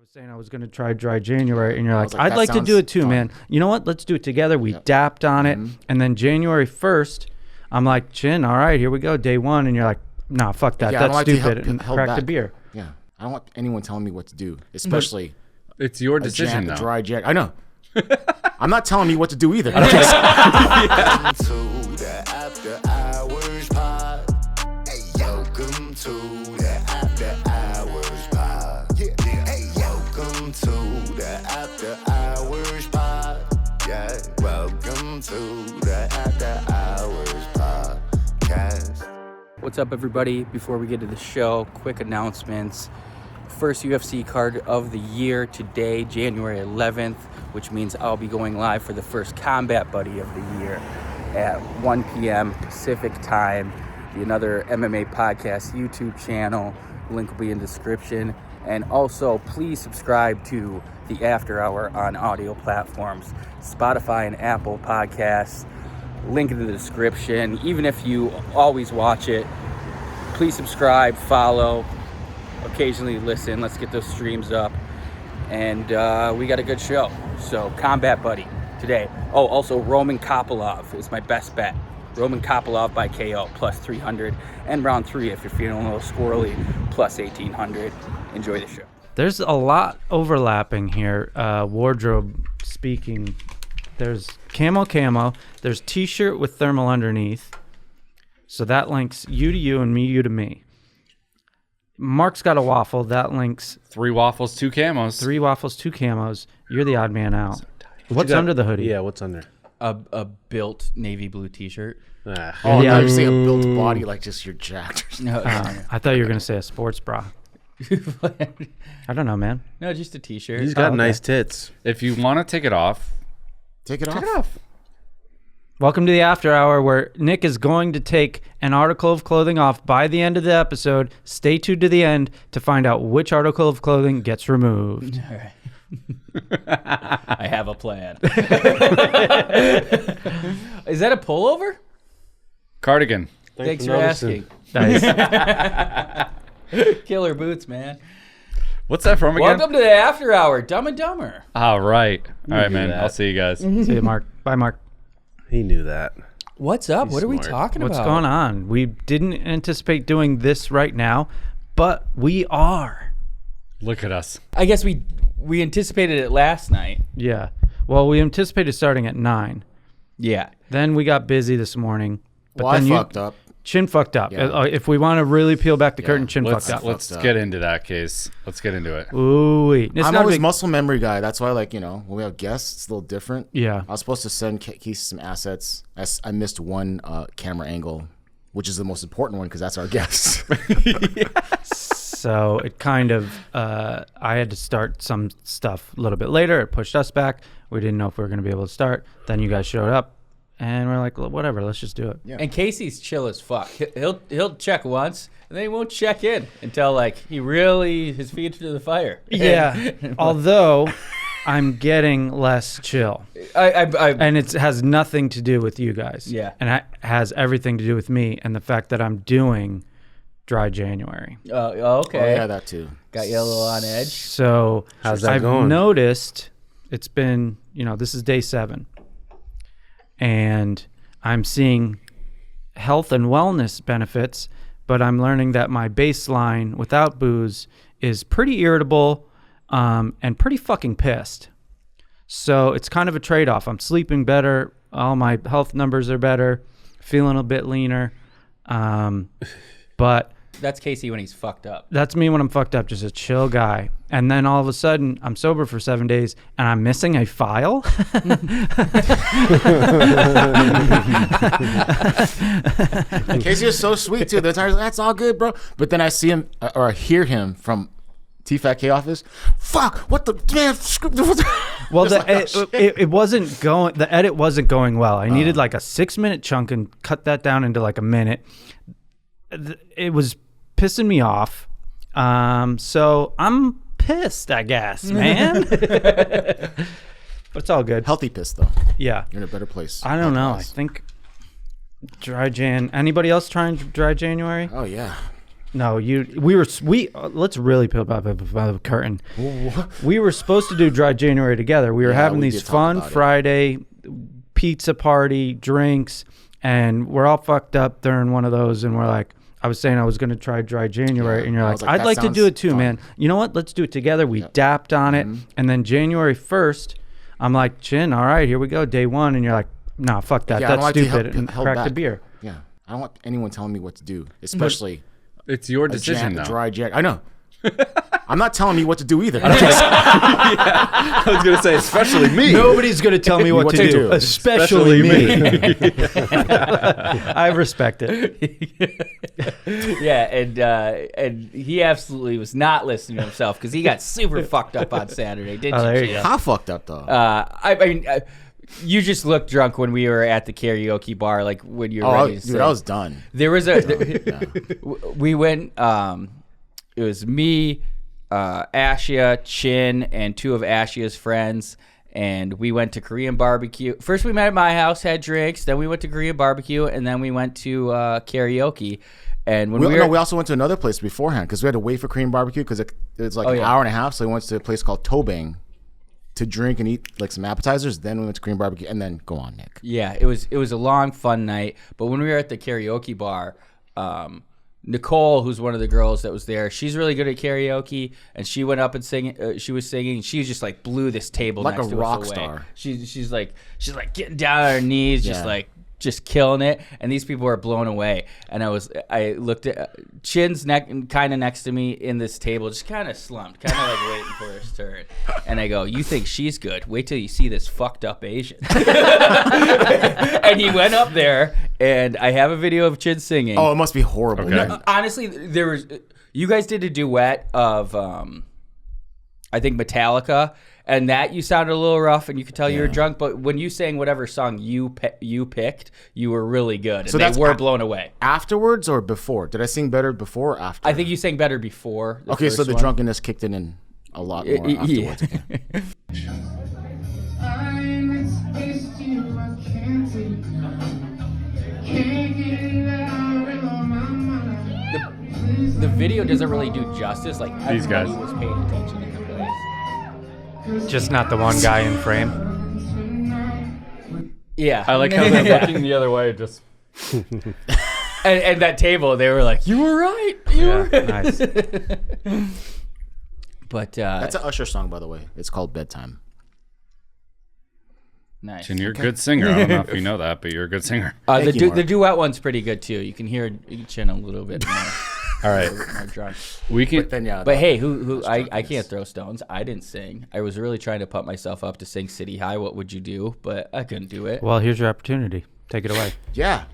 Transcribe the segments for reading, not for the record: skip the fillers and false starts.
was saying I was going to try dry January, and you're like, I'd that like to do it too, fun. man. You know what? Let's do it together. We dapped on it, and then January 1st, I'm like, Chin, all right, here we go, day one, and you're like, nah, fuck that. That's stupid, and cracked a beer. Yeah, I don't want anyone telling me what to do, especially it's your decision now. Dry January. I know. I'm not telling you what to do either. Welcome to the After Hours Pod. Welcome to the After Hours Pod. Yeah, welcome to the After Hours Podcast. What's up, everybody? Before we get to the show, quick announcements. First UFC card of the year today, January 11th, which means I'll be going live for the first Combat Buddy of the year at 1 p.m. Pacific time. The Another MMA Podcast YouTube channel. Link will be in the description. And also, please subscribe to the After Hour on audio platforms, Spotify and Apple Podcasts. Link in the description. Even if you always watch it, please subscribe, follow, occasionally listen. Let's get those streams up. And we got a good show. So, Combat Buddy today. Oh, also, Roman Kopylov is my best bet. Roman Kopylov by KO, plus 300. And round 3, if you're feeling a little squirrely, plus 1,800. Enjoy the show. There's a lot overlapping here, wardrobe speaking. There's camo. There's t-shirt with thermal underneath. So that links you to you and you to me. Mark's got a waffle. That links 3 waffles, 2 camos. 3 waffles, 2 camos. You're the odd man out. What's under the hoodie? Yeah, what's under? A built navy blue t-shirt. Oh, yeah. You say a built body like just you're jacked. No, I thought you were going to say a sports bra. I don't know, man. no, just a t-shirt. He's got nice tits. If you want to take it off, Take it off. Welcome to the After Hour, where Nick is going to take an article of clothing off by the end of the episode. Stay tuned to the end to find out which article of clothing gets removed. All right. I have a plan. Is that a pullover? cardigan. Thanks for noticing. asking. Nice. Killer boots, man. What's that from again? Welcome to the After Hour, Dumb and Dumber. All right. All right, man. that. I'll see you guys. See you, Mark. Bye, Mark. He knew that. What's up? He's What are we smart. talking What's about? going on? We didn't anticipate doing this right now, but we are. Look at us. I guess we anticipated it last night. Yeah. Well, we anticipated starting at 9. Yeah. Then we got busy this morning. But Well, I then fucked up. Chin fucked up. Yeah. If we want to really peel back the curtain, Chin Let's fucked up. let's Fucked up. get into that case. Let's get into it. Ooh-wee. It's I'm not a always big- muscle memory guy. That's why, like, when we have guests, it's a little different. Yeah. I was supposed to send Casey some assets. I missed one camera angle, which is the most important one because that's our guest. So it kind of, I had to start some stuff a little bit later. It pushed us back. We didn't know if we were going to be able to start. Then you guys showed up, and we're like, well, whatever, let's just do it. Yeah. And Casey's chill as fuck. He'll check once, and then he won't check in until like he really his feet to the fire. Yeah. Although I'm getting less chill. And it has nothing to do with you guys. Yeah. And it has everything to do with me and the fact that I'm doing dry January. Okay. Oh, yeah, that too. Got you a little on edge. So How's that I've going? noticed it's been, this is day 7. And I'm seeing health and wellness benefits, but I'm learning that my baseline without booze is pretty irritable and pretty fucking pissed. So it's kind of a trade-off. I'm sleeping better. All my health numbers are better. Feeling a bit leaner. But That's Casey when he's fucked up. that's me when I'm fucked up, just a chill guy. And then all of a sudden, I'm sober for 7 days, and I'm missing a file. Casey is so sweet too. The entire that's all good, bro. But then I see him or I hear him from T-Fat-K office. Fuck! What the man? Well, Just like, oh, it wasn't going. The edit wasn't going well. I needed like a 6-minute chunk and cut that down into like a minute. It was pissing me off. So I'm pissed, I guess, man. But it's all good. Healthy piss though. Yeah. You're in a better place. I don't know. I Health-wise. think dry Jan. Anybody else trying dry January? Oh yeah. No, let's really peel back the curtain. We were supposed to do Dry January together. We were having we these did talk fun about it. Friday pizza party, drinks, and we're all fucked up during one of those, and we're like, I was saying I was going to try Dry January, and you're I like, was like, I'd that like to do sounds it too, fun. man. You know what? Let's do it together. We dapped on it, and then January 1st, I'm like, Chin, all right, here we go, day one, and you're like, nah, fuck that. Yeah, I don't That's like to be stupid, and held crack the back. beer. Yeah, I don't want anyone telling me what to do, especially It's your a decision now. dry Jack. I know. I'm not telling me what to do either. I was gonna say, especially me. Nobody's going to tell me what to do, especially me. I respect it. Yeah, and he absolutely was not listening to himself because he got super fucked up on Saturday, didn't Oh, there you? you Jim? go. How fucked up though? I mean, you just looked drunk when we were at the karaoke bar, like when you were ready to dude, sing. I was done. There was we went. It was me, Ashia, Chin, and two of Ashia's friends, and we went to Korean barbecue. First, we met at my house, had drinks. Then we went to Korean barbecue, and then we went to karaoke. And when We also went to another place beforehand because we had to wait for Korean barbecue because it was like an hour and a half. So we went to a place called Tobang to drink and eat like some appetizers. Then we went to Korean barbecue and then go on, Nick. Yeah, it was a long, fun night. But when we were at the karaoke bar, Nicole, who's one of the girls that was there, she's really good at karaoke, and she went up and she was singing, and she just like blew this table Like next a to rock us away. star. She's like getting down on her knees, just killing it, and these people were blown away. And I looked at Chin's kind of next to me in this table, just kind of slumped, kind of like waiting for his turn. And I go, "You think she's good? Wait till you see this fucked up Asian." And he went up there, and I have a video of Chin singing. Oh, it must be horrible. Okay. man. Honestly, there was. You guys did a duet of, I think Metallica, and that you sounded a little rough, and you could tell you were drunk. But when you sang whatever song you picked, you were really good, and So they that's were blown away. Afterwards or before? Did I sing better before or after? I think you sang better before. Okay, so the drunkenness kicked in a lot more Yeah. afterwards. Okay. The video doesn't really do justice. Like These guys. everybody was paying attention in the place. Just not the one guy in frame. Yeah, I like how they're looking the other way. Just and that table, they were like, "You were right. You were right." Nice. But That's an Usher song, by the way. It's called Bedtime. nice. and you're a good singer. I don't know if you know that, but you're a good singer. The, Thank you, Mark. the duet one's pretty good too. You can hear Chin a little bit more, All right, more drunk. we can. Then yeah. But hey, who I can't throw stones. I didn't sing. I was really trying to pump myself up to sing City High. What would you do? But I couldn't do it. Well, here's your opportunity. Take it away. yeah.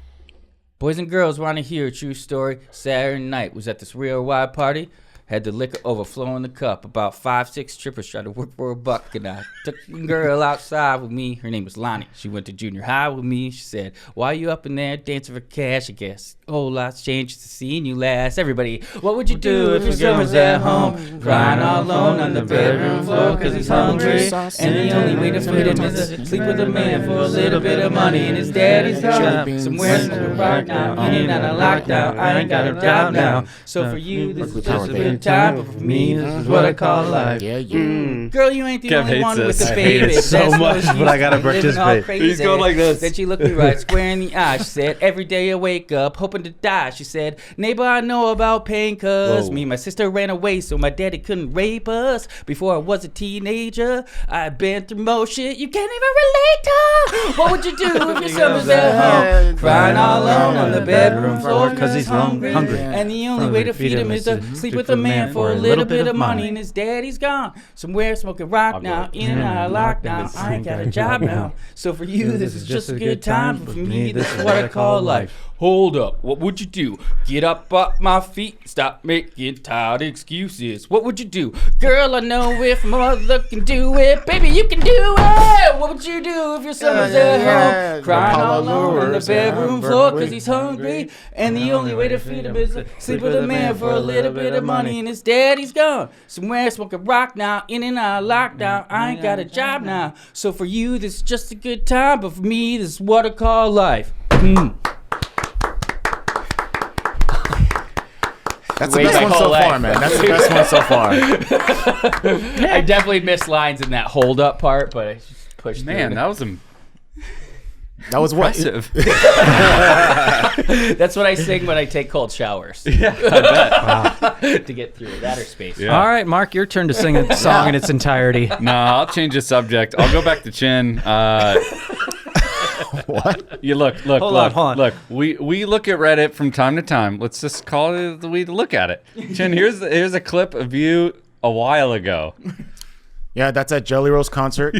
Boys and girls want to hear a true story. Saturday night was at this real wide party. Had the liquor overflow in the cup. About 5-6 strippers tried to work for a buck, and I took the girl outside with me. Her name was Lonnie. She went to junior high with me. She said, "Why you up in there dancing for cash? I guess whole lot's changed since seeing you last." Everybody, what would you do if your girl was at home, crying all alone on the bedroom floor because he's hungry, and the only way to feed him is to sleep with a man for a little bit of money, and his daddy's gone somewhere smoking right now, in and out of lockdown. I ain't got a job now, so for you this is just a good time, but for me this is what I call life. Yeah, yeah. Girl, you ain't the Kev only hates one with this. the I baby. hate it so That's no much, excuse but I gotta for living all participate. crazy. He's going like this. Then she looked me right square in the eye. She said, "Every day I wake up hoping to die." She said, "Neighbor, I know about pain, cause me and my sister ran away so my daddy couldn't rape us. Before I was a teenager, I've been through more shit you can't even relate to. What would you do if your son was at home, crying all alone on the bedroom floor cause he's hungry, and the only way to feed him is to sleep with a man for a little bit of money, and his daddy's gone somewhere smoking rock now, in and out of lockdown. I ain't got a job now, so for you this is just a good time, but for me this is what I call life." Hold up, what would you do? Get up off my feet, stop making tired excuses. What would you do? Girl, I know if mother can do it, baby, you can do it. What would you do if your son was at home, crying all alone on the bedroom floor cause he's hungry, and the only way to feed him is to sleep with a man for a little bit of money, and his daddy's gone somewhere smoking rock now, in and out of lockdown. I ain't got a job now, so for you this is just a good time, but for me this is what I call life. That's the best one so far, man. That's the best one so far. I definitely missed lines in that hold up part, but I just pushed Man, through. That was what? impressive. That's what I sing when I take cold showers. Yeah, I bet. To get through that or space. Yeah. All right, Mark, your turn to sing a song in its entirety. No, I'll change the subject. I'll go back to Chin. What? You look. Hold on. Look. We look at Reddit from time to time. Let's just call it the way to look at it. Chin, here's a clip of you a while ago. Yeah, that's at Jelly Roll's concert.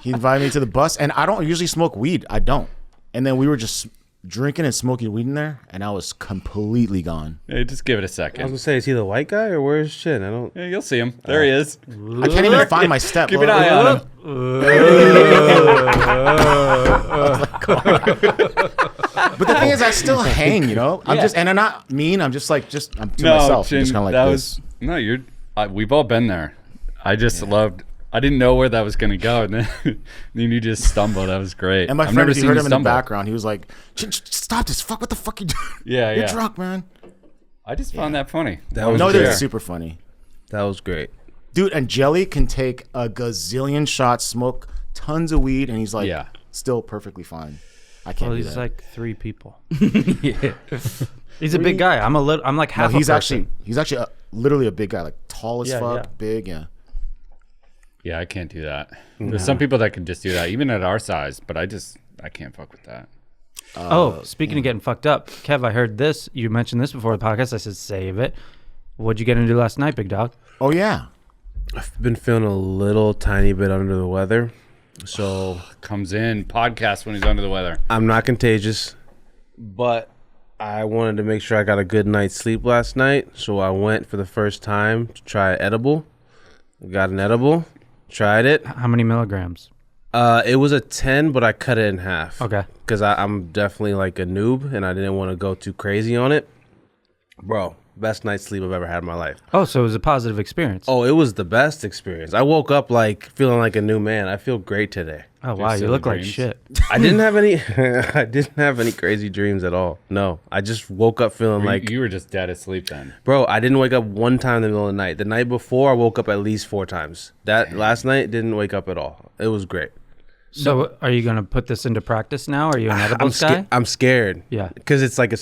He invited me to the bus, and I don't usually smoke weed. I don't. And then we were just drinking and smoking weed in there, and I was completely gone. Hey, just give it a I was second. gonna say, is he the white guy or where's Chin? I don't. Yeah, you'll see him. There he is. I can't even find my step. Keep an eye on him. But the thing is, I still hang, you know? I'm just, and I'm not mean. I'm just like, I'm to myself. I'm Chin, just kind of like that this. was no. We've all been there. I just loved. I didn't know where that was gonna go, and then you just stumbled. That was great. And my I've friend, never if you seen heard you him in the stumble. background, he was like, stop this. Fuck, what the fuck you doing? Yeah, You're yeah. drunk, man. I just found that funny. That was No, fair. that's super funny. That was great. Dude, and Jelly can take a gazillion shots, smoke tons of weed, and he's like, Yeah. still perfectly fine. I can't Well, do he's that. like 3 people. He's a big guy. I'm like half. No, he's a actually person. literally a big guy, like tall as Yeah, fuck, yeah. big, yeah. Yeah, I can't do that. There's some people that can just do that, even at our size. But I can't fuck with that. Speaking of getting fucked up, Kev, I heard this. You mentioned this before the podcast. I said, save it. What'd you get into last night, big dog? Oh yeah. I've been feeling a little tiny bit under the weather, so Comes in podcast when he's under the weather. I'm not contagious, but I wanted to make sure I got a good night's sleep last night, so I went for the first time to try edible. Got an edible, tried it. How many milligrams? It was a 10, but I cut it in half. Okay. Because I'm definitely like a noob, and I didn't want to go too crazy on it. Bro, best night's sleep I've ever had in my life. Oh, so it was a positive experience. Oh, it was the best experience. I woke up like feeling like a new man. I feel great today. Oh, wow, you silly look like dreams. shit. I didn't have any I didn't have any crazy dreams at all. No. I just woke up feeling like You were just dead asleep then. bro, I didn't wake up one time in the middle of the night. The night before I woke up at least 4 times. That last night didn't wake up at all. It was great. So are you going to put this into practice now? Are you an edibles guy? I'm scared. Yeah. Because it's like a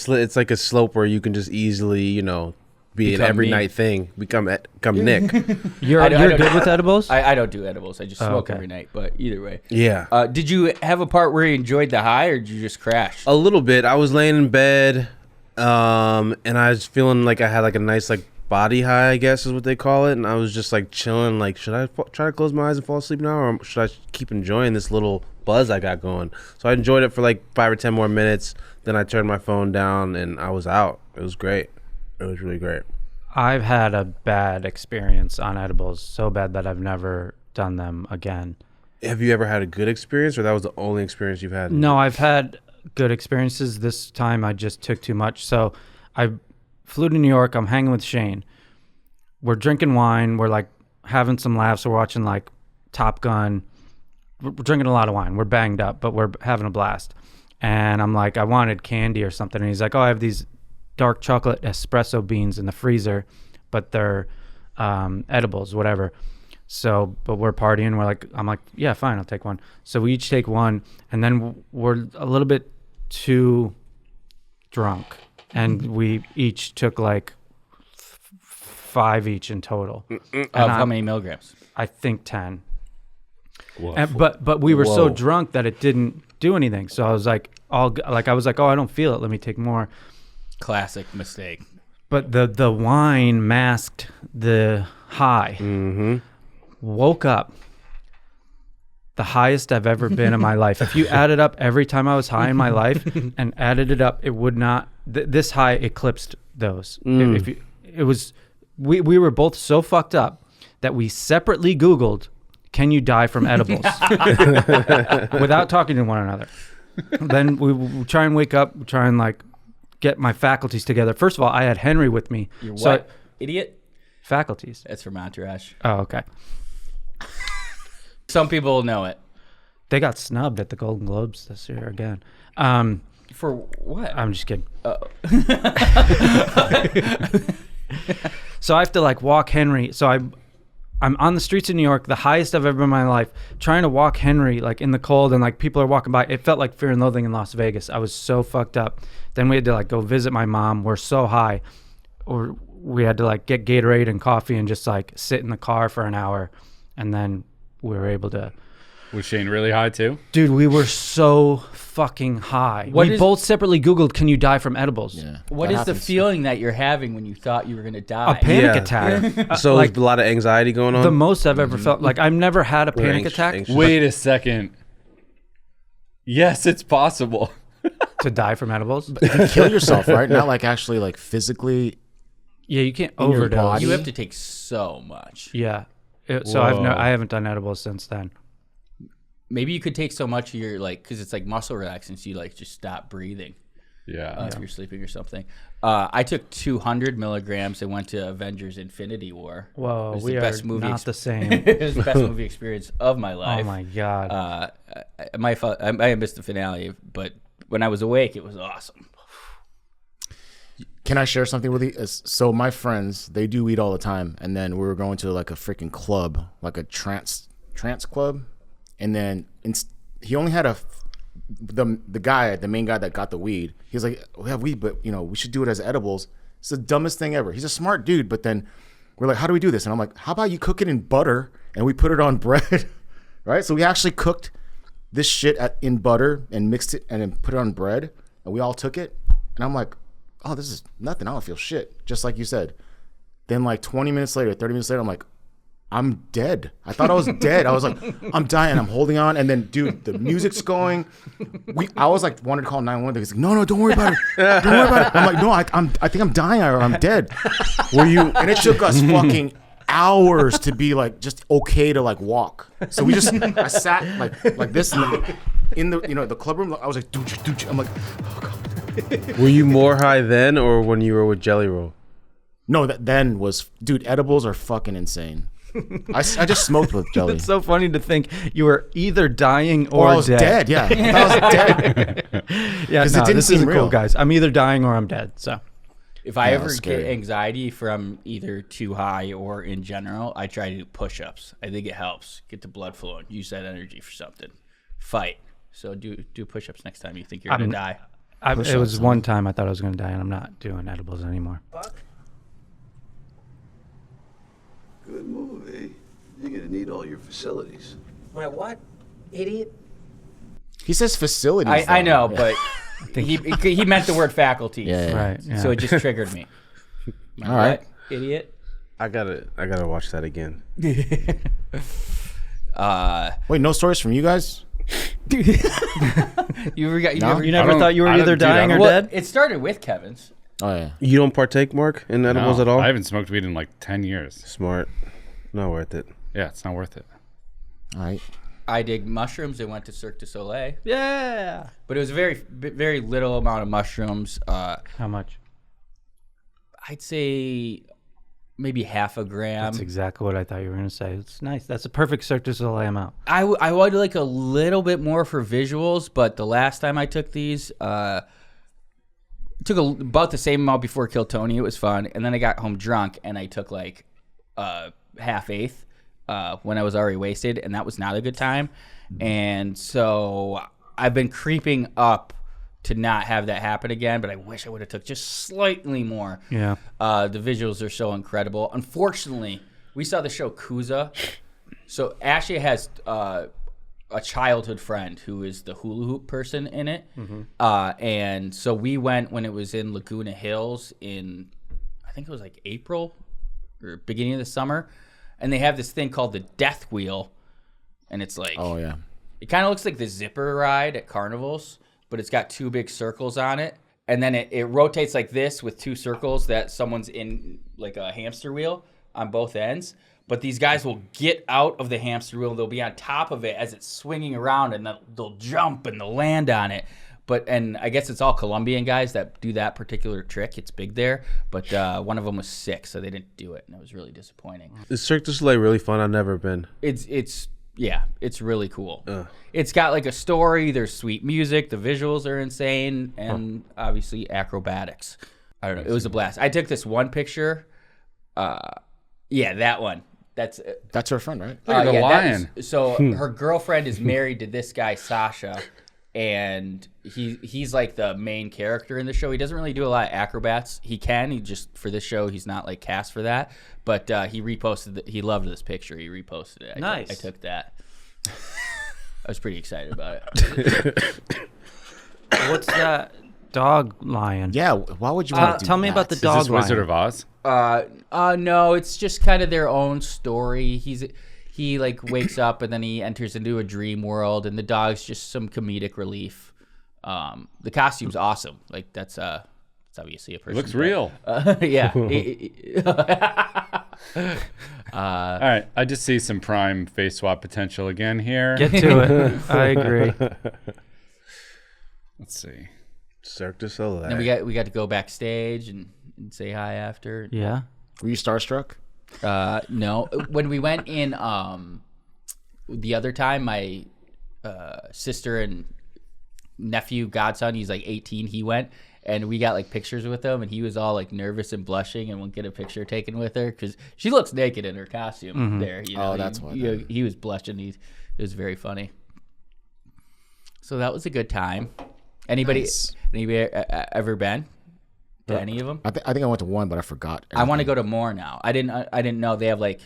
slope where you can just easily, be an Become every me. night thing. Become Nick. You're I don't- good with edibles? I don't do edibles. I just smoke okay. every night. But either way. Yeah. Did you have a part where you enjoyed the high, or did you just crash? A little bit. I was laying in bed, and I was feeling like I had like a nice like body high, I guess is what they call it. And I was just like chilling. Like, should I try to close my eyes and fall asleep now, or should I keep enjoying this little buzz I got going? So I enjoyed it for like 5 or 10 more minutes. Then I turned my phone down, and I was out. It was great. It was really great. I've had a bad experience on edibles, so bad that I've never done them again. Have you ever had a good experience, or that was the only experience you've had? No, I've had good experiences. This time I just took too much. So I flew to New York. I'm hanging with Shane. We're drinking wine. We're like having some laughs. We're watching like Top Gun. We're drinking a lot of wine. We're banged up, but we're having a blast. And I'm like, I wanted candy or something. And he's like, oh, I have these dark chocolate espresso beans in the freezer, but they're edibles, whatever. So, but we're partying. I'm like, yeah, fine, I'll take one. So we each take one, and then we're a little bit too drunk, and we each took like 5 each in total. Of how many milligrams? I think 10. But we were so drunk that it didn't do anything. So I was like, oh, I don't feel it. Let me take more. Classic mistake. But the wine masked the high. Mm-hmm. Woke up the highest I've ever been in my life. If you added up every time I was high in my life and added it up, it would not. This high eclipsed those. It was. We were both so fucked up that we separately Googled, "Can you die from edibles?" without talking to one another. Then we try and wake up, try and like get my faculties together. First of all, I had Henry with me. You're what? Idiot? Faculties. That's from Entourage. Oh, okay. Some people know it. They got snubbed at the Golden Globes this year again. For what? I'm just kidding. So I have to like walk Henry. So I'm on the streets of New York, the highest I've ever been in my life, trying to walk Henry like in the cold, and like people are walking by. It felt like Fear and Loathing in Las Vegas. I was so fucked up. Then we had to like go visit my mom. We're so high, or we had to like get Gatorade and coffee and just like sit in the car for an hour, and then we were able to. Was Shane really high too? Dude, we were so fucking high. We both separately Googled, "Can you die from edibles?" Yeah. What is the feeling that you're having when you thought you were going to die? A panic Yeah. attack. So like there's a lot of anxiety going on. the most I've ever felt. Like I've never had a panic attack. anxious. Wait a second. Yes, it's possible. To die from edibles. Kill yourself, right? Not like actually like physically. Yeah, you can't In your overdose. body? You have to take so much. Yeah. So Whoa. I haven't done edibles since then. Maybe you could take so much of your like, because it's like muscle relaxing, so you like just stop breathing Yeah. if you're sleeping or something. I took 200 milligrams and went to Avengers: Infinity War. Whoa, It was we the are best movie not the same. it was the best movie experience of my Oh life. my god. I missed the finale, but when I was awake, it was awesome. Can I share something with you? So my friends, they do weed all the time, and then we were going to like a freaking club, like a trance club, and then he only had the main guy that got the weed. He was like, "We have weed, but we should do it as edibles." It's the dumbest thing ever. He's a smart dude, but then we're like, "How do we do this?" And I'm like, "How about you cook it in butter and we put it on bread?" Right? So we actually cooked this shit in butter and mixed it and then put it on bread, and we all took it. And I'm like, "Oh, this is nothing. I don't feel shit." Just like you said. Then like 20 minutes later, 30 minutes later, I'm like, I'm dead. I thought I was dead. I was like, I'm dying. I'm holding on. And then, dude, the music's going. I was like, wanted to call 911. He's like, no, don't worry about it. Don't worry about it. I'm like, no, I think I'm dying or I'm dead. Were you? And it took us fucking hours to be like just okay to like walk. So I sat like this in the club room. I was like, dude. I'm like, oh god. Were you more high then or when you were with Jelly Roll? No, that then was, dude, edibles are fucking insane. I just smoked with Jelly. It's so funny to think you were either dying Or or I was dead. Yeah. I thought I was dead. Yeah, 'Cause no, it didn't this seem isn't cool, real. guys. I'm either dying or I'm dead. So If I Yeah, ever that's get scary. anxiety from either too high or in general, I try to do push-ups. I think it helps get the blood flowing. Use that energy for something. Fight. So do push-ups next time you think you're gonna die. it was one time I thought I was going to die, and I'm not doing edibles anymore. Good movie. You're gonna need all your facilities. My what? Idiot? He says facilities. I know, though. but he meant the word faculty. Yeah. Right. Yeah. So it just triggered me. All right. Idiot. I gotta watch that again. Wait, no stories from you guys? You never No? you never don't- thought you were I don't- either dude, I dying or don't- well, dead? it started with Kevin's. Oh yeah. You don't partake, Mark, in edibles No, at all? I haven't smoked weed in like 10 years. Smart. Not worth it. Yeah, it's not worth it. All right. I did mushrooms and went to Cirque du Soleil, Yeah. but it was a very little amount of mushrooms. How much? I'd say maybe half a gram. That's exactly what I thought you were going to say. It's nice. That's a perfect Cirque du Soleil amount. I would like a little bit more for visuals, but the last time I took these, took about the same amount before Kill Tony. It was fun, and then I got home drunk, and I took like half-eighth when I was already wasted, and that was not a good time. And so I've been creeping up to not have that happen again, but I wish I would have took just slightly more. Yeah. The visuals are so incredible. Unfortunately, we saw the show Kuza. So Ashley has a childhood friend who is the hula hoop person in it. And so we went when it was in Laguna Hills in, I think it was like April or beginning of the summer. And they have this thing called the Death Wheel. And it's like, Oh yeah. it kind of looks like the zipper ride at carnivals, but it's got two big circles on it. And then it rotates like this with two circles that someone's in like a hamster wheel on both ends. But these guys will get out of the hamster wheel. They'll be on top of it as it's swinging around, and they'll jump and they'll land on it. And I guess it's all Colombian guys that do that particular trick. It's big there. But one of them was sick, so they didn't do it, and it was really disappointing. Is Cirque du Soleil really fun? I've never been. It's really cool. It's got like a story. There's sweet music. The visuals are insane, and obviously acrobatics. I don't know. It was a blast. I took this one picture Yeah, that one. That's That's her friend, right? Look at the that lion. so her girlfriend is married to this guy Sasha, and he's like the main character in the show. He doesn't really do a lot of acrobats. He can. He just for this show he's not like cast for that. But he reposted. He loved this picture. He reposted it. Nice. I took that. I was pretty excited about it. What's that dog lion? Yeah. Why would you want to do Tell me that? about the Is dog this Wizard lion. of Oz? No, it's just kind of their own story. He like wakes up and then he enters into a dream world, and the dog's just some comedic relief. The costume's awesome. Like that's obviously a person. Looks real. Yeah. All right, I just see some prime face swap potential again here. Get to it. I agree. Let's see. Cirque du Soleil. And we got to go backstage and say hi after. Yeah. Were you starstruck? No, when we went in the other time, my sister and nephew, godson, he's like 18. He went and we got like pictures with him, and he was all like nervous and blushing, and won't get a picture taken with her because she looks naked in her costume there. You know, that's why. He was blushing. It was very funny. So that was a good time. Anybody ever been to any of them? I think I went to one, but I forgot. I want to go to more now. I didn't know they have like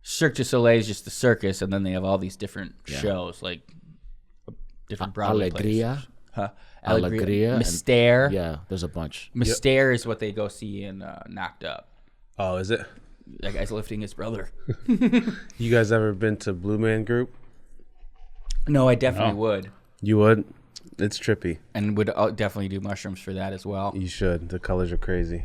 Cirque du Soleil is just the circus, and then they have all these different shows like different Broadway Alegria. plays. Alegria. Mystère. Yeah, there's a bunch. Mystère is what they go see in Knocked Up. Oh, is it? That guy's lifting his brother. You guys ever been to Blue Man Group? No, I definitely would, You would? It's trippy. and would definitely do mushrooms for that as well. You should. The colors are crazy.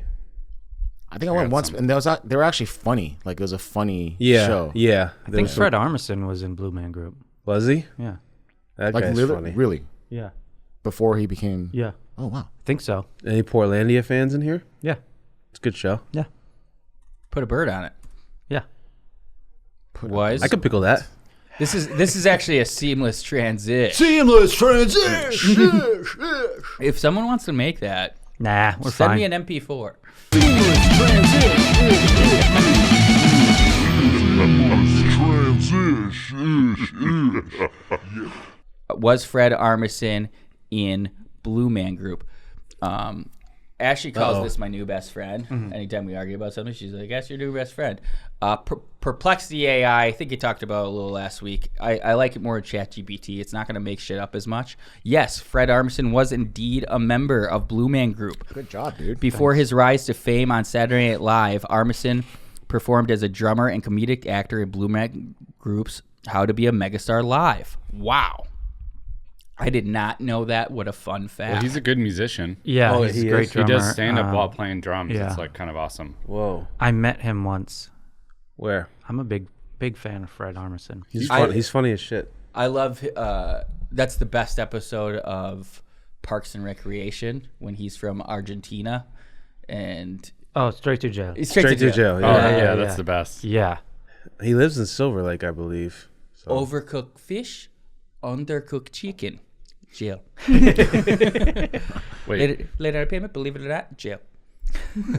I think I went once, and they were actually funny. Like it was a funny Yeah. show. Yeah. I think Fred Armisen was in Blue Man Group. Was he? Yeah. That Like guy's funny. really Yeah. before he became. Yeah. Oh wow. I think so. Any Portlandia fans in here? Yeah. It's a good show. Yeah. Put a bird on it. Yeah. Was I could pickle that. this is actually a seamless transition. Seamless transition. If someone wants to make that, Nah, we're send fine. me an MP4. Was Fred Armisen in Blue Man Group? Ashley calls this my new best friend. Anytime we argue about something, she's like, "That's your new best friend." Perplexity AI, I think you talked about it a little last week. I like it more in ChatGPT. It's not going to make shit up as much. Yes, Fred Armisen was indeed a member of Blue Man Group. Good job, dude. Before his rise to fame on Saturday Night Live, Armisen performed as a drummer and comedic actor in Blue Man Group's How to Be a Megastar Live. Wow. I did not know that. What a fun fact. Well, he's a good musician. Yeah, Oh, he's he a great is? drummer. He does stand up while playing drums. yeah. It's like kind of awesome. Whoa. I met him once. Where? I'm a big fan of Fred Armisen. He's funny as shit. I love that's the best episode of Parks and Recreation when he's from Argentina and Oh, straight to jail. he's Straight to jail. Oh, Yeah. yeah, that's the best. Yeah. He lives in Silver Lake, I believe. So. Overcooked fish, undercooked chicken, jail. Wait, Later payment, believe it or not, jail.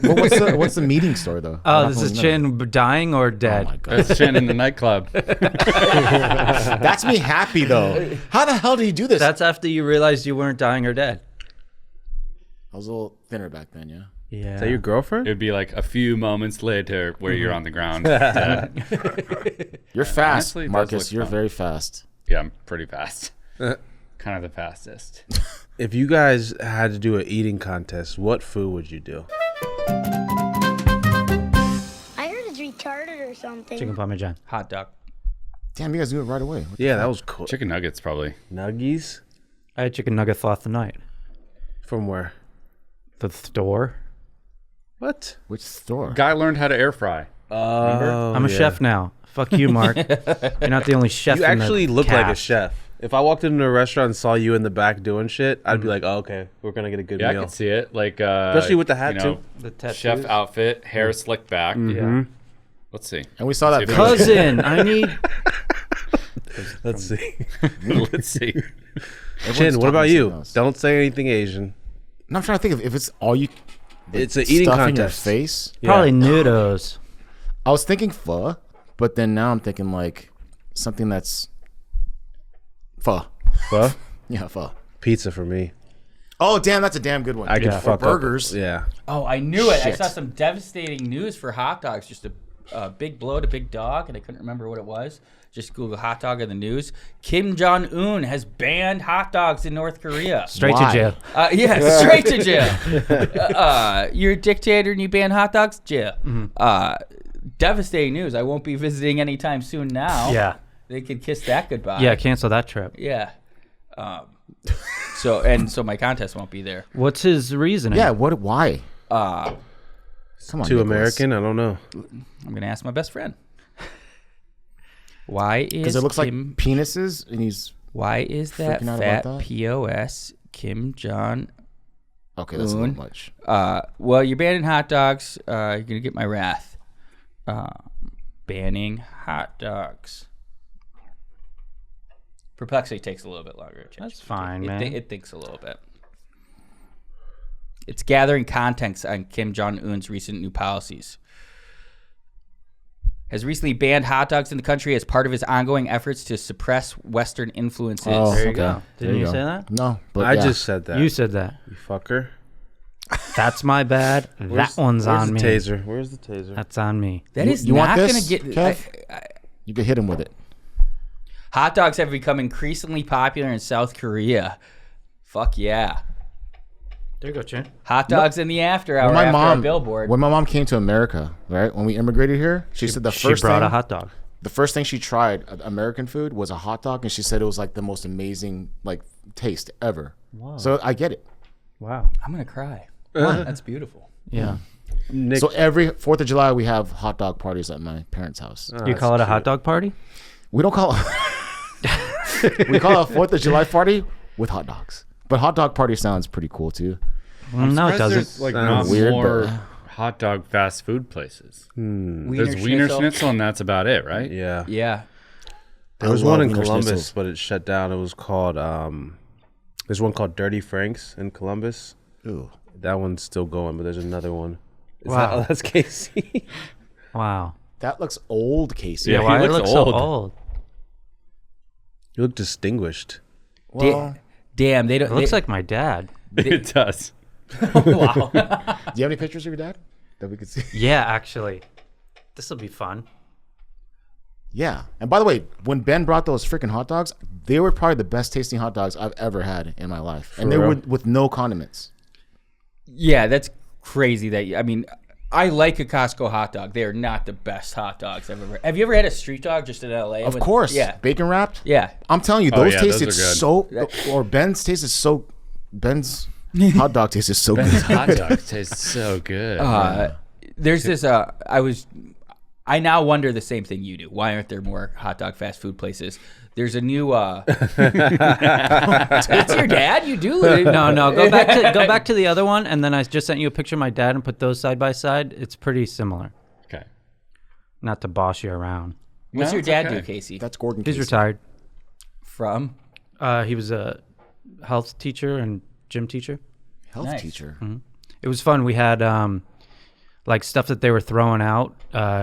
Well, what's the meeting story though? Oh, this is Chin dying or dead? Oh my god. that's Chin in the nightclub. That's me happy though. How the hell did he do this? That's after you realized you weren't dying or dead. I was a little thinner back then, yeah. Yeah. Is that your girlfriend? It'd be like a few moments later where you're on the ground. dead. You're fast, Honestly, it does Marcus. look You're fun. very fast. Yeah, I'm pretty fast. Kind of the fastest. If you guys had to do an eating contest, what food would you do? I heard it's retarded or something. Chicken parmesan. Hot dog. Damn, you guys do it right away. Yeah, that was cool. Chicken nuggets, probably. Nuggies? I had chicken nuggets last night. From where? The store. What? Which store? Guy learned how to air fry. Oh, I'm a chef now. Fuck you, Mark. You're not the only chef. You in the actually look like a cast. chef. If I walked into a restaurant and saw you in the back doing shit, I'd be like, oh, okay, we're going to get a good Yeah, I meal. could see it. Like, Especially with the hat, you know, too. The tattoos. chef outfit, hair slicked back. Yeah. Let's see. And we saw that See if video. Cousin, I need. Let's see. Let's see. Everyone's Chin, what talking about about you? something else. Don't say anything Asian. No, I'm trying to think if it's all you. It's an eating stuff in your contest. face. Probably noodles. I was thinking pho, but then now I'm thinking like something that's pho. Pho? Yeah, pho. Pizza for me. Oh, damn, that's a damn good one. I could Yeah. fuck burgers. up. Yeah. Oh, I knew it. I Shit. saw some devastating news for hot dogs. Just a big blow to Big Dog, and I couldn't remember what it was. Just Google hot dog in the news. Kim Jong-un has banned hot dogs in North Korea. Straight Why? to jail. Yeah, straight to jail. You're a dictator and you ban hot dogs? Jail. Devastating news. I won't be visiting anytime soon now. Yeah. They could kiss that goodbye. Yeah, cancel that trip. Yeah. So my contest won't be there. What's his reasoning? Yeah, what? Why? Uh, Come on, Too Nicholas. American? I don't know. I'm gonna ask my best friend. Why is Because it looks Kim, like penises, and he's why is that freaking out fat about that? POS Kim Jong? okay. That's a little much. Well, you're banning hot dogs. You're gonna get my wrath. Banning hot dogs. Perplexity takes a little bit longer. to That's change. fine, man. It thinks a little bit. It's gathering context on Kim Jong-un's recent new policies. Has recently banned hot dogs in the country as part of his ongoing efforts to suppress Western influences. Oh, There you okay. go. There Didn't you go. say that? No, but I yeah. just said that. You said that. You fucker. That's my bad. That one's Where's on the me. Taser? Where's the taser? That's on me. That is You want not this, going to get... Kev? You could hit him with it. Hot dogs have become increasingly popular in South Korea. Fuck yeah. There you go, Chin. Hot dogs in the after hour When after a billboard. when my mom came to America, right when we immigrated here, she said the She first brought thing, a hot dog. the first thing she tried American food was a hot dog, and she said it was like the most amazing like taste ever. Wow. So I get it. Wow. I'm going to cry. That's beautiful. Yeah. Nick, So every 4th of July we have hot dog parties at my parents' house. You call it a hot dog party? We don't call it. We call it a 4th of July party with hot dogs. But hot dog party sounds pretty cool too. No, it doesn't. There's like Sounds not weird, more but- hot dog fast food places. Wiener There's Wiener Schnitzel. Schnitzel, and that's about it, right? yeah. Yeah. There was I love one in Wiener Columbus, Schnitzels. but it shut down. It was called, there's one called Dirty Frank's in Columbus. Ooh. That one's still going, but there's another one. Wow. That's Casey. Wow. That looks old, Casey. Yeah, he Why it looks looks so old. old? You look distinguished. Well, Damn, they don't... It looks like my dad. It does. wow. do you have any pictures of your dad that we could see? Yeah, actually. This will be fun. Yeah. And by the way, when Ben brought those freaking hot dogs, they were probably the best tasting hot dogs I've ever had in my life. And they real? were with no condiments. Yeah, that's crazy. I mean, I like a Costco hot dog. They are not the best hot dogs I've ever. Have you ever had a street dog just in LA? Of course. Yeah. Bacon wrapped. Yeah. I'm telling you, Oh, those yeah, tasted those are so, or Ben's tasted so, Ben's hot dog tasted so good. Hot dog tastes so good. There's this. I now wonder the same thing you do. Why aren't there more hot dog fast food places? There's a new. It's your dad. You do. No. Go back to the other one, and then I just sent you a picture of my dad and put those side by side. It's pretty similar. Okay. Not to boss you around. What's No, your it's dad okay. do, Casey? That's Gordon He's Casey. retired. From. He was a health teacher and gym teacher. Health Nice. teacher. It was fun. We had like stuff that they were throwing out.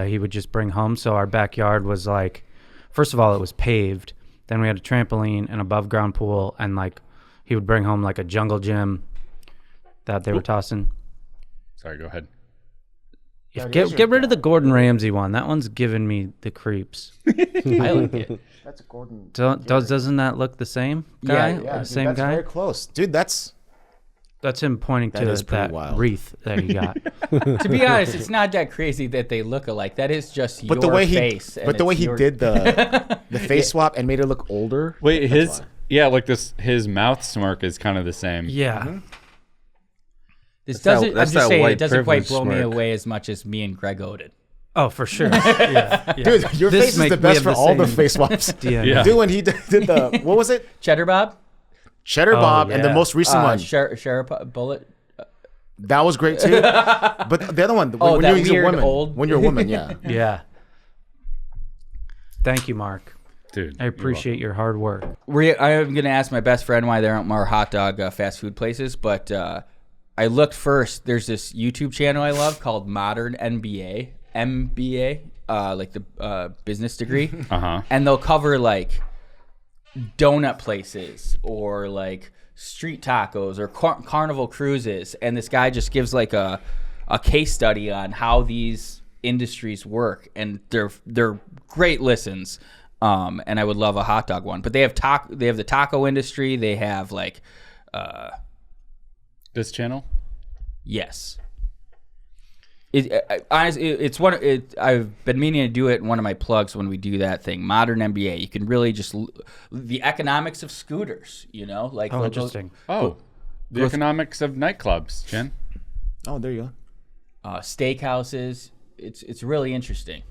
He would just bring home. So our backyard was like, first of all, it was paved. Then we had a trampoline, an above ground pool, and like he would bring home like a jungle gym that they were tossing. Sorry, go ahead. Get rid of the Gordon Ramsay one. That one's giving me the creeps. I like it. That's Gordon. Doesn't that look the same guy? Yeah, Yeah, the dude, same that's guy. very close. Dude, that's That's him pointing That to is pretty that wild. wreath that he got. To be honest, it's not that crazy that they look alike. That is just but your the way face. he and but the way it's he your- did the face swap and made it look older. Wait, That's why. like this, his mouth smirk is kind of the same. Yeah. This That's doesn't. that I'm just saying, white it doesn't quite privilege blow me smirk. away as much as me and Greg Oden. Oh, for sure. Yeah. Dude, your This face is make- the we best have for the all the same face swaps. DNA. Yeah. Dude, when he did the what was it? Cheddar Bob, Cheddar Bob and the yeah. most recent one. Sheriff Bullet. That was great too. But the other one, when that you're a weird woman, old- when you're a woman, yeah. Yeah. Thank you, Mark. Dude, I appreciate your hard work. I'm going to ask my best friend why there aren't more hot dog fast food places, but I looked first. There's this YouTube channel I love called Modern MBA, like the business degree. And they'll cover like donut places or like street tacos or carnival cruises. And this guy just gives like a case study on how these industries work. And they're great listens. And I would love a hot dog one. But they have the taco industry. They have like this channel. Yes. It's I've been meaning to do it in one of my plugs when we do that thing. Modern MBA. You can really just the economics of scooters. Like interesting. The economics of nightclubs, Jen. Oh, there you go. Steakhouses. It's really interesting.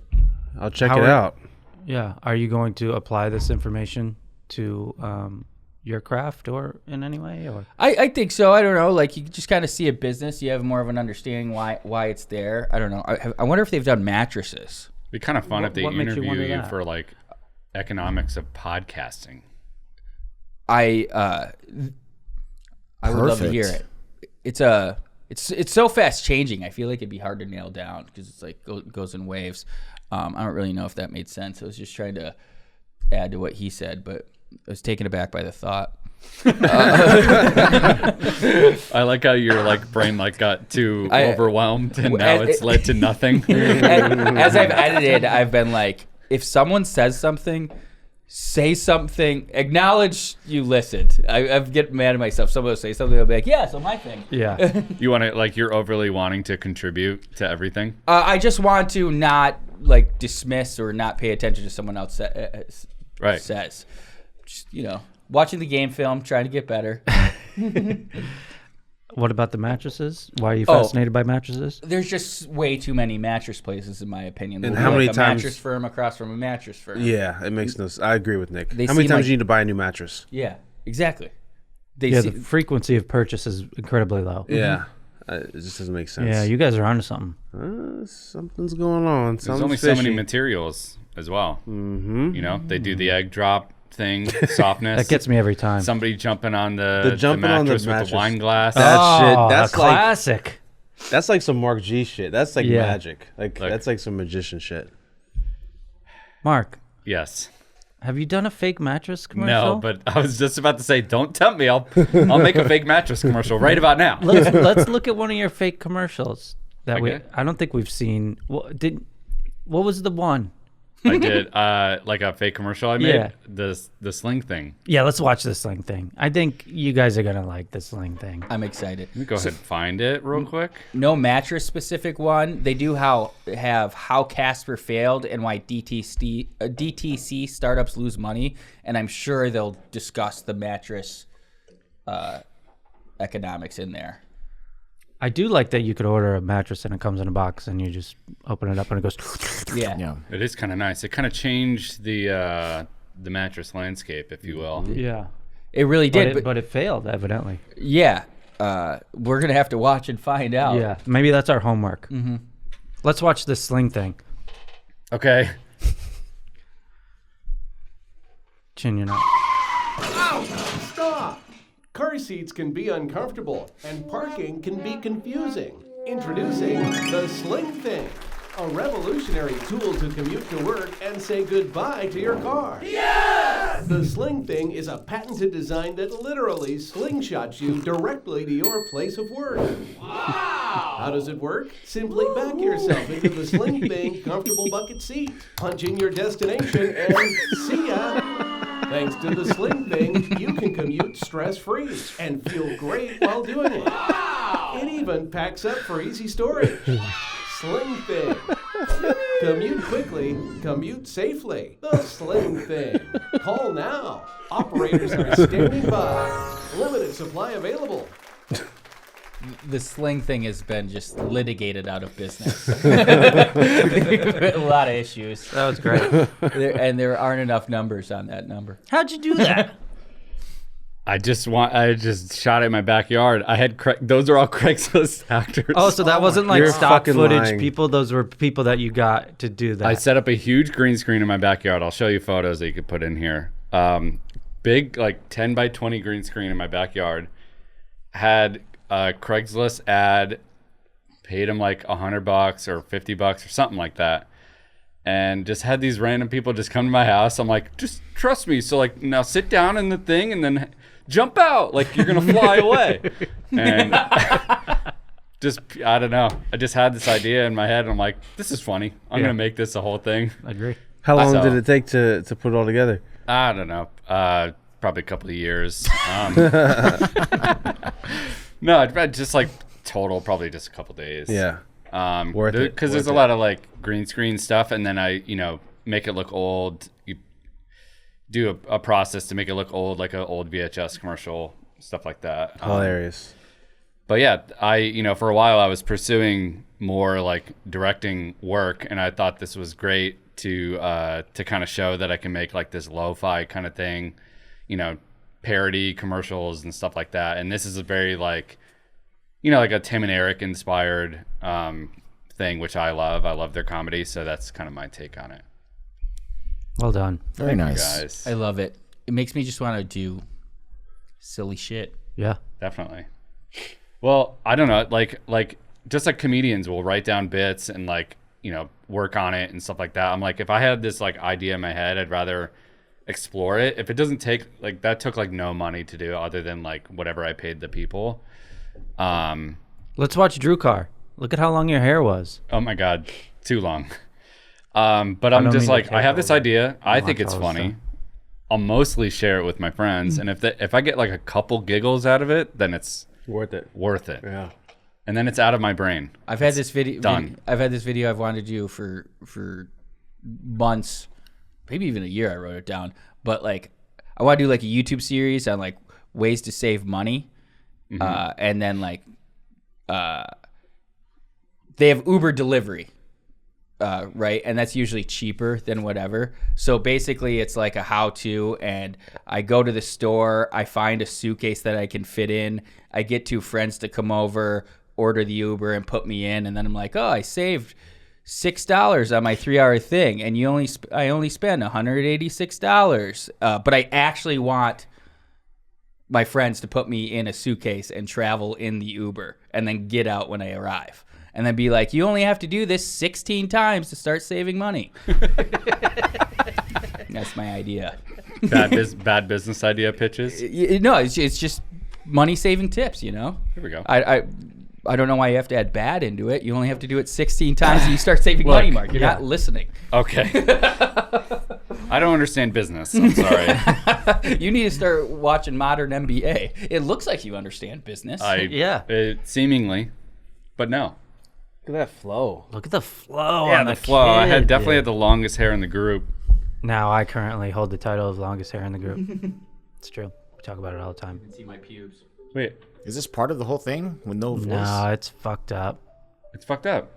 I'll check it out. Yeah. Are you going to apply this information to your craft or in any way? Or I think so. I don't know. Like you just kind of see a business, you have more of an understanding why it's there. I don't know. I wonder if they've done mattresses. It'd be kind of fun if they interview you for like economics of podcasting. I would love to hear it. It's so fast changing. I feel like it'd be hard to nail down because it's like goes in waves. I don't really know if that made sense. I was just trying to add to what he said, but I was taken aback by the thought. I like how your like brain like got too overwhelmed and now it's led to nothing. As I've edited, I've been like, if someone says something, say something, acknowledge you listened. I get mad at myself. Someone will say something, I'll be like, yeah, so my thing. Yeah. You want to like, you're overly wanting to contribute to everything? I just want to not like dismiss or not pay attention to someone else says. Just, watching the game film, trying to get better. What about the mattresses? Why are you fascinated by mattresses? There's just way too many mattress places, in my opinion. And how many times? Mattress firm across from a mattress firm. Yeah, it makes no sense. I agree with Nick. How many times do you need to buy a new mattress? Yeah, exactly. The frequency of purchase is incredibly low. Yeah. It just doesn't make sense. Yeah, you guys are onto something. Something's going on. There's only so many materials as well. Mm-hmm. They do the egg drop thing, softness. That gets me every time. Somebody jumping on the mattress with the wine glass. That shit. That's classic. That's like some Mark G shit. That's like magic. That's like some magician shit. Mark. Yes. Have you done a fake mattress commercial? No, but I was just about to say, don't tempt me. I'll make a fake mattress commercial right about now. Let's look at one of your fake commercials that Okay. I don't think we've seen. What was the one? I did like a fake commercial I made. Yeah. The sling thing. Yeah, let's watch the sling thing. I think you guys are gonna like the sling thing. I'm excited. Let me go ahead and find it real quick. No mattress specific one. They do have how Casper failed and why DTC startups lose money, and I'm sure they'll discuss the mattress economics in there. I do like that you could order a mattress and it comes in a box and you just open it up and it goes. Yeah. It is kind of nice. It kind of changed the mattress landscape, if you will. Yeah. It really did. But it failed, evidently. Yeah. We're going to have to watch and find out. Yeah. Maybe that's our homework. Mm-hmm. Let's watch this sling thing. Okay. Chin, you're not. Ow! Stop! Car seats can be uncomfortable, and parking can be confusing. Introducing the Sling Thing, a revolutionary tool to commute to work and say goodbye to your car. Yes! The Sling Thing is a patented design that literally slingshots you directly to your place of work. Wow! How does it work? Simply back yourself into the Sling Thing comfortable bucket seat, punch in your destination, and see ya! Thanks to the Sling Thing, you can commute stress-free and feel great while doing it. Wow! It even packs up for easy storage. Sling Thing. Commute quickly, commute safely. The Sling Thing. Call now. Operators are standing by. Limited supply available. The Sling Thing has been just litigated out of business. A lot of issues. That was great. There aren't enough numbers on that number. How'd you do that? I just shot it in my backyard. I had those are all Craigslist actors. Oh, so that wasn't like You're stock fucking footage lying. people. Those were people that you got to do that. I set up a huge green screen in my backyard. I'll show you photos that you could put in here. Big, like 10 by 20 green screen in my backyard. Had a Craigslist ad, paid him like $100 or $50 or something like that, and just had these random people just come to my house. I'm like, just trust me. So like, now sit down in the thing and then jump out like you're gonna fly away. And just, I don't know. I just had this idea in my head, and I'm like, this is funny. I'm gonna make this a whole thing. I agree. How long did it take to put it all together? I don't know. Probably a couple of years. No, just like total, probably just a couple days. Yeah. Worth it. Because there's a lot of like green screen stuff, and then I, make it look old. You do a process to make it look old, like an old VHS commercial, stuff like that. Hilarious. But yeah, for a while I was pursuing more like directing work, and I thought this was great to kind of show that I can make like this lo-fi kind of thing, parody commercials and stuff like that. And this is a very like, like a Tim and Eric inspired thing, which I love. I love their comedy, so that's kind of my take on it. Well done. Very Thank you, nice. guys. I love it. It makes me just want to do silly shit. Yeah. Definitely. Well, I don't know, like just like comedians will write down bits and like, work on it and stuff like that. I'm like, if I had this like idea in my head, I'd rather explore it. If it doesn't take like, that took like no money to do other than like whatever I paid the people. Let's watch Drew Carr. Look at how long your hair was. Oh my God, too long. But I'm just like, I have this idea. I think it's funny. I'll mostly share it with my friends. And if I get like a couple giggles out of it, then it's Worth it. Yeah. And then it's out of my brain. I've had this video. Done. I've had this video I've wanted to do for months, maybe even a year. I wrote it down, but like I want to do like a YouTube series on like ways to save money, and then like they have Uber delivery, right? And that's usually cheaper than whatever. So basically, it's like a how-to. And I go to the store, I find a suitcase that I can fit in. I get 2 friends to come over, order the Uber, and put me in. And then I'm like, oh, I saved $6 on my 3-hour thing, and I only spend $186. But I actually want my friends to put me in a suitcase and travel in the Uber, and then get out when I arrive. And then be like, you only have to do this 16 times to start saving money. That's my idea. Bad business idea pitches. No, it's just money saving tips. Here we go. I don't know why you have to add bad into it. You only have to do it 16 times and you start saving money, Mark. You're not listening. Okay. I don't understand business. I'm sorry. You need to start watching modern NBA. It looks like you understand business. Seemingly, but no. Look at that flow. Look at the flow. Yeah, on the flow. I kid, definitely had the longest hair in the group. Now I currently hold the title of longest hair in the group. It's true. We talk about it all the time. You can see my pubes. Wait. Is this part of the whole thing with no voice? No, it's fucked up. It's fucked up.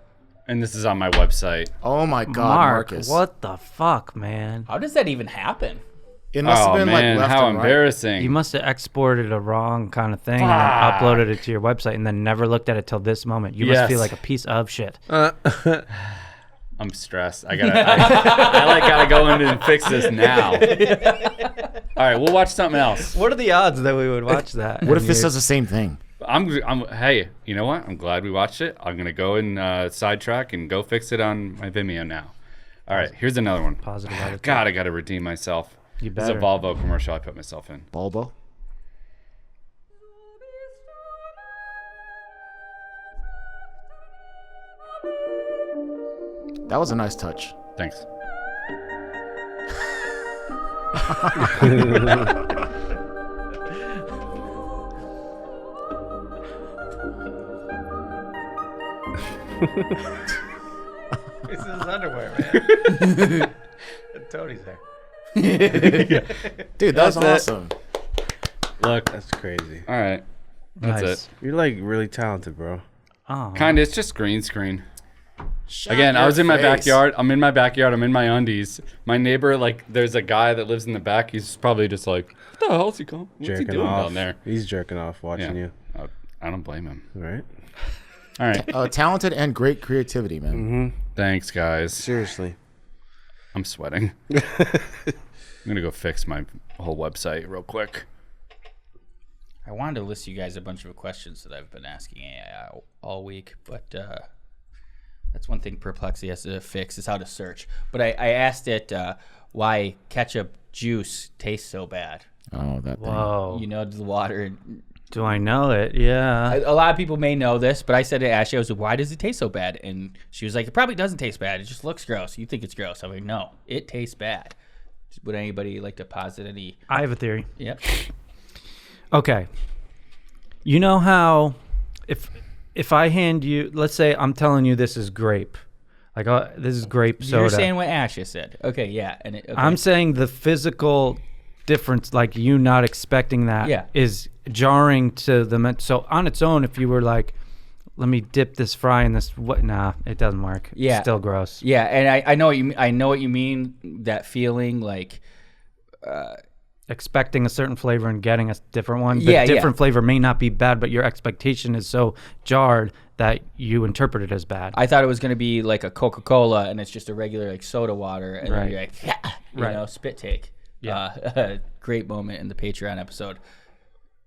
And this is on my website. Oh my God, Mark, Marcus. what the fuck, man? How does that even happen? It must have been man, like left how and right. embarrassing. You must have exported a wrong kind of thing and then uploaded it to your website and then never looked at it till this moment. You must feel like a piece of shit. I'm stressed. I gotta go in and fix this now. All right, we'll watch something else. What are the odds that we would watch that? What if this does the same thing? Hey, you know what? I'm glad we watched it. I'm gonna go and sidetrack and go fix it on my Vimeo now. All right, here's another one. Positive attitude. God, I gotta redeem myself. You This is a better. Volvo commercial I put myself in. Bulbo? That was a nice touch. Thanks. This is underwear, man. Tony's there. Dude, that was awesome. Look, That's crazy. all right. That's Nice. it. You're like really talented, bro. Oh, Kinda, it's just green screen. Shut Again, I your was in my face. backyard. I'm in my backyard. I'm in my undies. My neighbor, like, there's a guy that lives in the back. He's probably just like, what the hell's he going? What's he Jerking doing off. down there? He's jerking off watching Yeah. you. I don't blame him. Right? All right. Talented and great creativity, man. Thanks, guys. Seriously. I'm sweating. I'm going to go fix my whole website real quick. I wanted to list you guys a bunch of questions that I've been asking AI all week, but that's one thing Perplexity has to fix is how to search. But I asked it why ketchup juice tastes so bad. Oh, that thing. Whoa. You know, the water. Do I know it? Yeah. A lot of people may know this, but I said to Ashley, I was like, why does it taste so bad? And she was like, it probably doesn't taste bad. It just looks gross. You think it's gross. I'm like, no, it tastes bad. Would anybody like to posit any? I have a theory. Yep. Okay. You know how if I hand you, let's say I'm telling you this is grape. Like, this is grape soda. You're saying what Ashley said. Okay, yeah. And okay. I'm saying the physical difference, like you not expecting that, is jarring to the so on its own. If you were like, let me dip this fry in this, nah, it doesn't work. Yeah, it's still gross. Yeah, and I know what you I know what you mean. That feeling like expecting a certain flavor and getting a different one. The different flavor may not be bad, but your expectation is so jarred that you interpret it as bad. I thought it was going to be like a Coca-Cola, and it's just a regular like soda water, and then you're like, you know, spit take. Yeah. Great moment in the Patreon episode.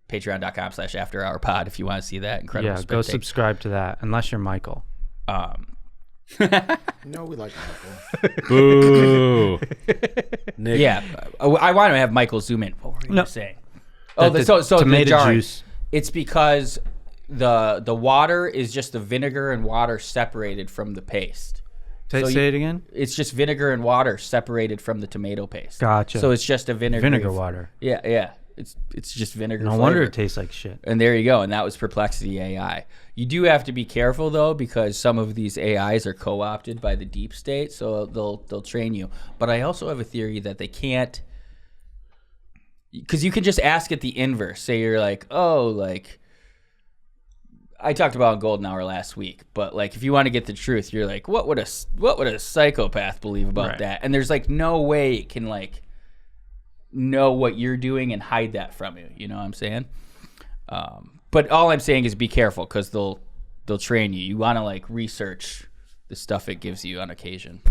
Patreon.com/afterhourpod if you want to see that incredible spit go take. subscribe to that, unless you're Michael. No, we like Michael. Boo. Nick. Yeah. I want to have Michael zoom in. What were you saying? Oh, the tomato jarring. Juice. It's because the water is just the vinegar and water separated from the paste. Say it again? It's just vinegar and water separated from the tomato paste. Gotcha. So it's just a vinegar water. Yeah. It's just vinegar. No wonder it tastes like shit. And there you go. And that was Perplexity AI. You do have to be careful though, because some of these AIs are co-opted by the deep state, so they'll train you. But I also have a theory that they can't, because you can just ask it the inverse. Say you're like, oh, like I talked about in Golden Hour last week, but like if you want to get the truth, you're like, what would a psychopath believe about that? And there's like no way it can like know what you're doing and hide that from you. You know what I'm saying? But all I'm saying is be careful, because they'll train you. You want to like research the stuff it gives you on occasion.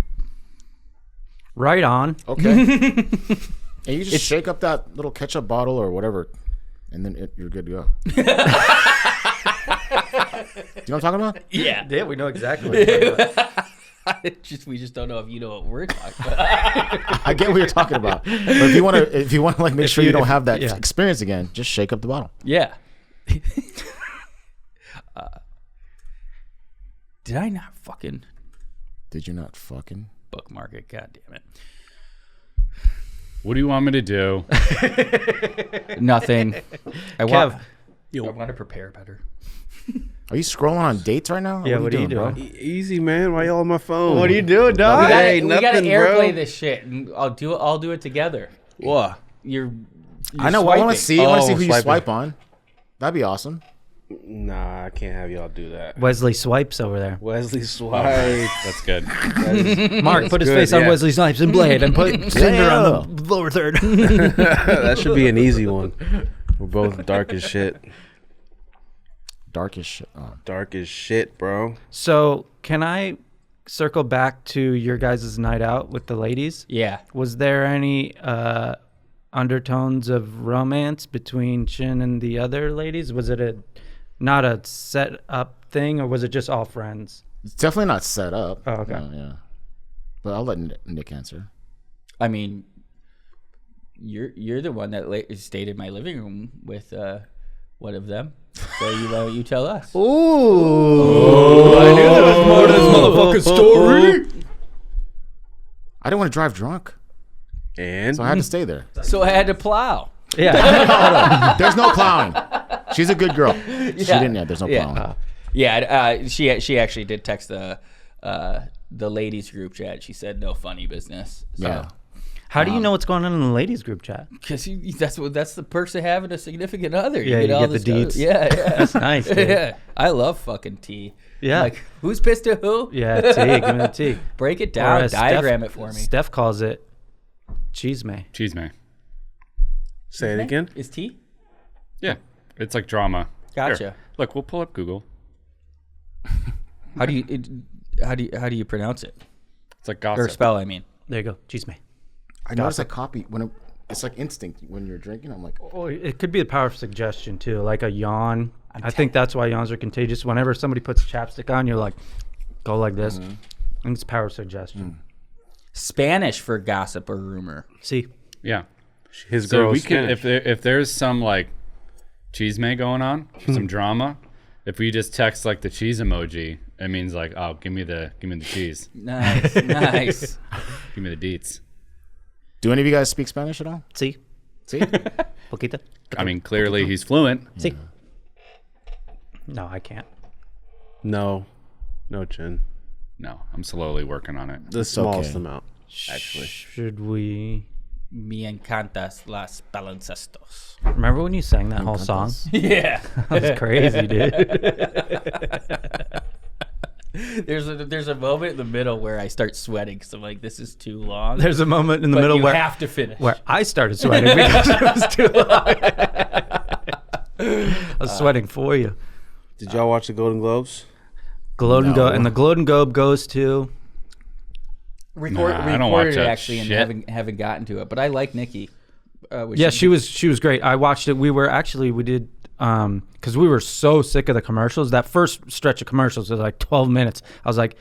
Right on. Okay. And you just shake up that little ketchup bottle or whatever, and then you're good to go. Do you know what I'm talking about? Yeah, we know exactly what you're talking about. We just don't know if you know what we're talking about. I get what you're talking about, but if you want to like make sure you don't have that experience again, just shake up the bottle. Yeah. Did I not fucking? Did you not fucking bookmark it? God damn it! What do you want me to do? Nothing. I want to prepare better. Are you scrolling on dates right now? Yeah, what are you doing? Easy, man. Why y'all on my phone? What are you doing, dog? We gotta airplay this shit, and I'll do it together. What? You're I know. swiping. I want to see. I want to see who you swipe on. That'd be awesome. Nah, I can't have y'all do that. Wesley Swipes over there. Wesley Swipes. That's good. Mark put his face on Wesley Snipes and Blade and put Cinder on the lower third. That should be an easy one. We're both dark as shit. Dark as shit. Oh. Dark as shit, bro. So can I circle back to your guys' night out with the ladies? Yeah. Was there any undertones of romance between Shin and the other ladies? Was it not a set up thing, or was it just all friends? It's definitely not set up. Oh, okay. Yeah. But I'll let Nick answer. I mean, you're the one that stayed in my living room with one of them. So you tell us. Ooh. I knew there was more to this motherfucking story. I didn't want to drive drunk, and so I had to stay there. So I had to plow. Yeah. There's no plowing. She's a good girl. She didn't. Yeah, there's no plowing. She actually did text the ladies group chat. She said no funny business. So. Yeah. How do you know what's going on in the ladies group chat? Because that's the perks of having a significant other. Yeah, you get the deets. Yeah. That's nice, dude. Yeah. I love fucking tea. Yeah. Like, who's pissed at who? Yeah, tea. Give me the tea. Break it down. Diagram it for me. Steph calls it cheese-may. Cheese-may. Say it again. Is tea? Yeah. It's like drama. Gotcha. Here. Look, we'll pull up Google. How do you pronounce it? It's like gossip. Or spell, I mean. There you go. Cheese-may. I noticed a copy when it's like instinct when you're drinking. I'm like, Oh, it could be the power of suggestion too, like a yawn. I think that's why yawns are contagious. Whenever somebody puts chapstick on, you're like, go like this. I think it's power of suggestion. Spanish for gossip or rumor. See, Yeah. His So girl we is could, Spanish. if there's some like chisme going on, some drama. If we just text like the cheese emoji, it means like, oh, give me the cheese, Nice, nice. give me the deets. do any of you guys speak Spanish at all? see, See? poquito. I mean, clearly he's fluent. See. No, I can't. No chin. No, I'm slowly working on it. The smallest okay. amount, actually. Should we? Me encantas las baloncestos. Remember when you sang that whole song? Yeah. That was crazy, dude. There's a moment in the middle where I start sweating because I'm like, this is too long. There's a moment in the but middle you where have to finish. where I started sweating because it was too long. I was sweating for you. Did y'all watch the Golden Globes? And the Golden Globe goes to. I don't watch recorded it that actually shit. and haven't gotten to it, but I like Nikki. Yeah, she was great. I watched it. We did because we were so sick of the commercials. That first stretch of commercials was like 12 minutes. I was like,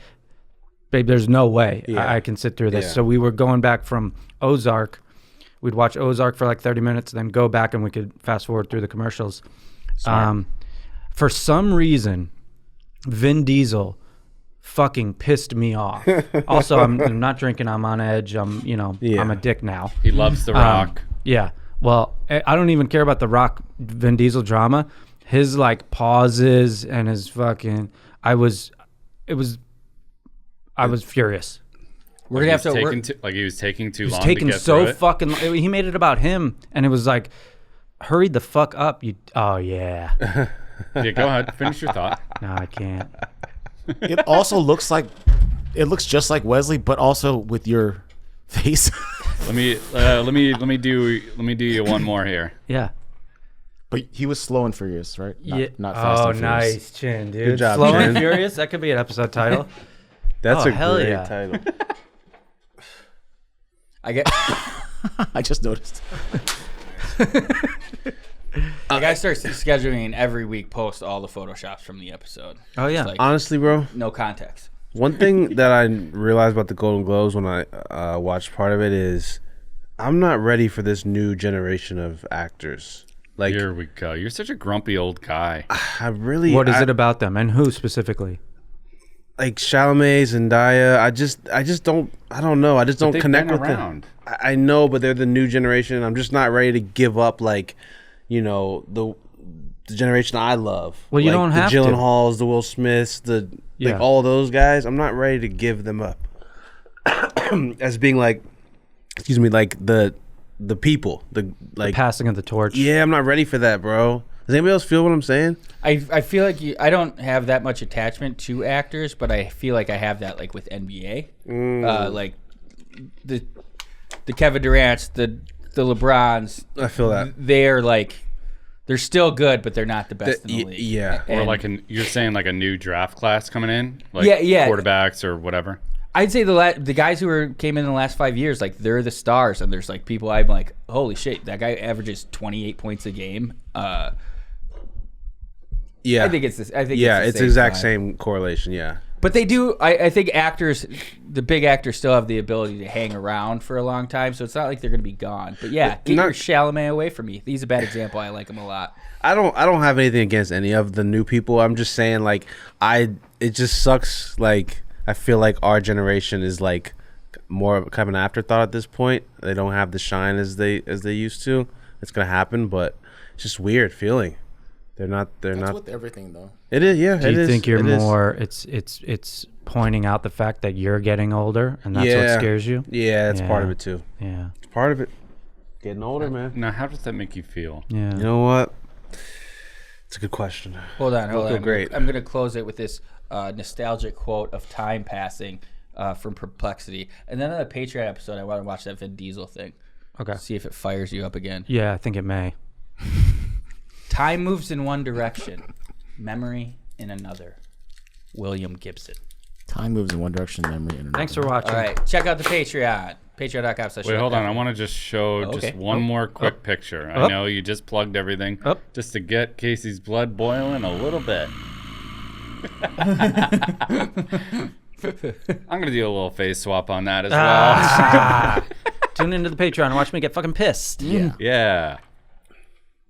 babe, there's no way I can sit through this. Yeah. So we were going back from Ozark. We'd watch Ozark for like 30 minutes, then go back and we could fast forward through the commercials. For some reason, Vin Diesel fucking pissed me off. Also, I'm not drinking. I'm on edge. I'm a dick now. He loves The Rock. Yeah. Well, I don't even care about the Rock Vin Diesel drama. His like pauses and his fucking I was furious. We're gonna have to. He was taking too He was long taking to get so through it. fucking. He made it about him, and it was like, hurry the fuck up. Oh yeah. Yeah, go ahead. Finish your thought. No, I can't. It also looks just like Wesley, but also with your face. Let me do you one more here. Yeah. But he was slow and furious, right? Not fast Oh, and furious. nice chin, dude. Good job, Slow Chin. and Furious. That could be an episode title. That's Oh, a hell great yeah. title. I get. I just noticed. I gotta start scheduling every week. Post all the photoshops from the episode. Oh yeah. Just, like, Honestly, bro, no context. one thing that I realized about the Golden Globes when I watched part of it is I'm not ready for this new generation of actors. Like, Here we go. You're such a grumpy old guy. I really. What is it about them, and who specifically? Like Chalamet, Zendaya, I just don't. I don't know. I just don't they've connect been with around. them. I know, but they're the new generation. I'm just not ready to give up. Like, the generation I love. Well, you like don't have the to. Gyllenhaals, the Will Smiths, Yeah. like all those guys. I'm not ready to give them up as being like, excuse me, like the people, the Passing of the torch. Yeah, I'm not ready for that, bro. Does anybody else feel what I'm saying? I feel like I don't have that much attachment to actors, but I feel like I have that like with NBA, like the Kevin Durant's, the LeBrons. I feel that They're still good, but they're not the best in the league. Yeah. Or like you're saying like a new draft class coming in, like Yeah. quarterbacks or whatever. I'd say the guys who came in the last 5 years, like they're the stars, and there's like people I'm like, holy shit, that guy averages 28 points a game. Yeah. I think it's this. I think it's the exact vibe. same correlation. Yeah. But they do. I think actors, the big actors, still have the ability to hang around for a long time. So it's not like they're going to be gone. But yeah, get your Chalamet away from me. He's a bad example. I like him a lot. I don't have anything against any of the new people. I'm just saying, like, it just sucks. Like, I feel like our generation is like more of kind of an afterthought at this point. They don't have the shine as they used to. It's gonna happen, but it's just weird feeling. They're not. That's with everything, though. It is. Yeah. Do you think you're more? It's pointing out the fact that you're getting older, and that's what scares you. Yeah, that's part of it too. Yeah, it's part of it. Getting older, man. Now, how does that make you feel? Yeah. You know what? It's a good question. Hold on. Feel great. I'm gonna close it with this nostalgic quote of time passing from Perplexity, and then on the Patreon episode, I want to watch that Vin Diesel thing. Okay. See if it fires you up again. Yeah, I think it may. Time moves in one direction, memory in another. William Gibson. Time moves in one direction, memory in another. Thanks for watching. All right, check out the Patreon. Patreon.com/. Wait, hold on. I want to just show just one more quick picture. I know you just plugged everything. Just to get Casey's blood boiling a little bit. I'm going to do a little face swap on that as well. Tune into the Patreon and watch me get fucking pissed. Yeah.